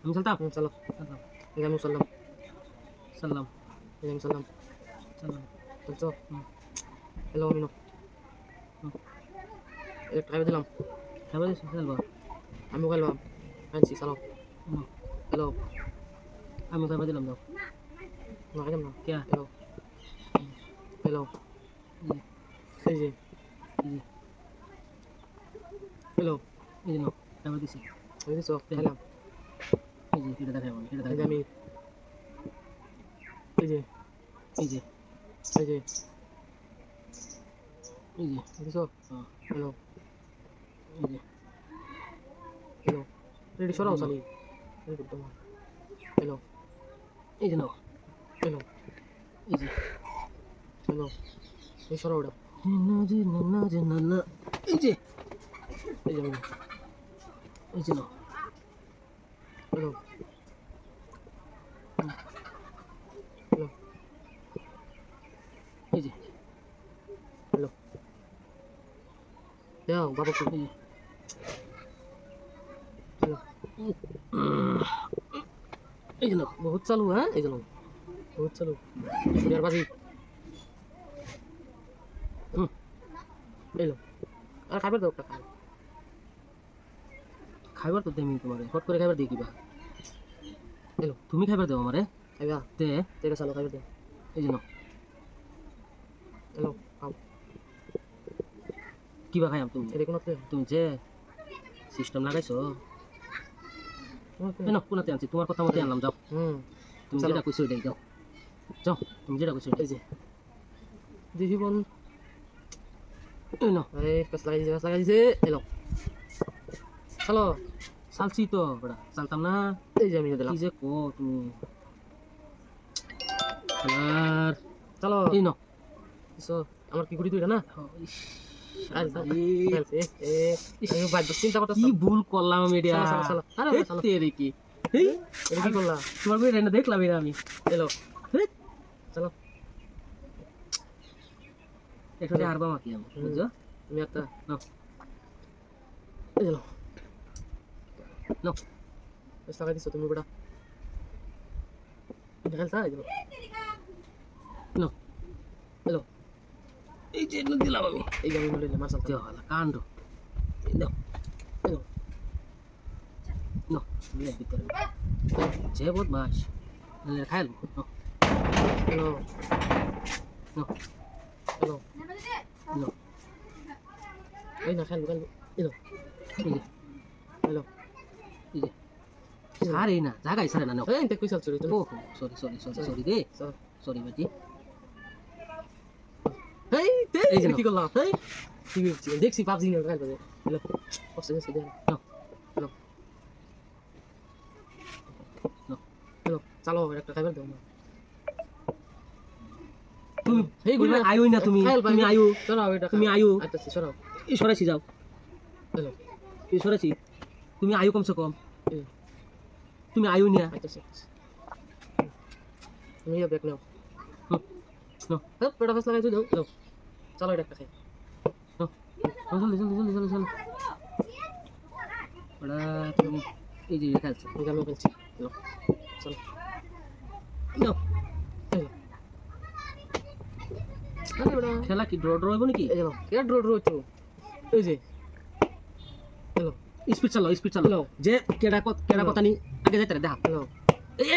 चलता चलो इधर सलाम सलाम इधर सलाम सलाम चलो हेलो मिनो एक ट्राई दिलाम क्या बोले चल बा আমি মোবাইল বাম আনছি সালাম হ্যালো আমি কথা দিলাম দাও না কেন না क्या হ্যালো হ্যালো এই যে হ্যালো এই যে নাও টাকা দিছি আমি দিছো খেলাম এই যে এটা দেখাই এটা এই যে দেখাই আমি এই যে এই যে এই যে এই যে দিছো হ্যাঁ হ্যালো এই যে হ্যালো রেডি সরাও সালি এই করতে মা হ্যালো এই যে নাও হ্যালো এই যে হ্যালো এই সরাও ওটা না এই যে এই যে আমি এই যে নাও হ্যালো হ্যালো এই যে হ্যালো দাও বাবা কি এই যে হ্যালো এই যে নাও বহুত চালু হ্যাঁ এই যে নাও বহুত চালু কুড়িয়ার বাজি এলো আর খাবার দাও টাকা খাইবার তো দেমি তোমারে ফট করে খাইবার দিই কিবা এলো তুমি খাইবার দাও আমারে খাইবা তে তেরে চালু খাইবার দাও এই যে নাও এলো খাও কিবা খাইয়াম তুমি এটা কোনো তুমি যে সিস্টেম লাগাইছো এই নাও কোনাতে আনছি তোমার কথা মতে আনলাম যাও তুমি চলো। যেটা কইছো এটাই যাও যাও তুমি যেটা কইছো এই যে দেখি বোন এই নাও এই কাজ লাগাই দিছে এলো চলো চালছি তো বড়া চালতাম না এই যে আমি দিলাম কি যে কো তুমি আর চলো এই নাও সো আমার কি গুড়ি তুইটা না আরে আমি বাদ চিন্তা করতেছি কি ভুল করলাম আমি এটা চলো, চলো, চলো। আরে, এই চলো। তেরে কি এই এটা কি করলা তোমার কই রেন্ডা দেখলাম এটা আমি এলো হেই, চলো একটু হারবা মাকি আমি বুঝছো তুমি একটা নাও এলো নাও বেশ লাগাই দিছো তুমি বেটা খেলতা এলো নাও এলো এই যে এটা দিলাম আমি এই যে আমি বলে মারসাল দেও হালা কাণ্ড এই নাও এলো নাও দিয়ে ভিতরে যে বহুত মাছ খাইল নাও এলো নাও এলো নাও এই না খেলবো এলো এই যে এলো এই যে সারে না জায়গায় সারে না নাও এই দেখ কইছাল চুরি তুমি ও সরি সরি সরি সরি রে চল সরি বাজি এই তে এই যে কি করলাম এই কি বলছি দেখছি পাবজি নিয়ে খেলবে এলো কষ্ট গেছে দেখ নাও এলো নাও এলো চলো একটা খাইবার দাও না তুমি এই গুলি আয়ু না তুমি তুমি আয়ু সরাও এটা তুমি আয়ু আচ্ছা সরাও এই সরাইছি যাও এলো এই সরাইছি তুমি আয়ু কমসে কম এই তুমি আয়ু নিয়া আচ্ছা তুমি এই ব্যাগ নাও নাও হ্যাঁ পেটা ফাস লাগাই দাও দাও চলো এটা একটা খাই নাও জলদি জলদি জলদি জলদি চলো বড়া তুমি এই যে খেলছো আমি গান খেলছি এলো চলো নাও এলো আরে বড়া খেলা কি ড্র ড্র হইব নাকি এই এলো কে ড্র ড্র তো এই যে এলো স্পিড চালাও যে কেডা কথা নি আগে যাইতে দেখা এলো এই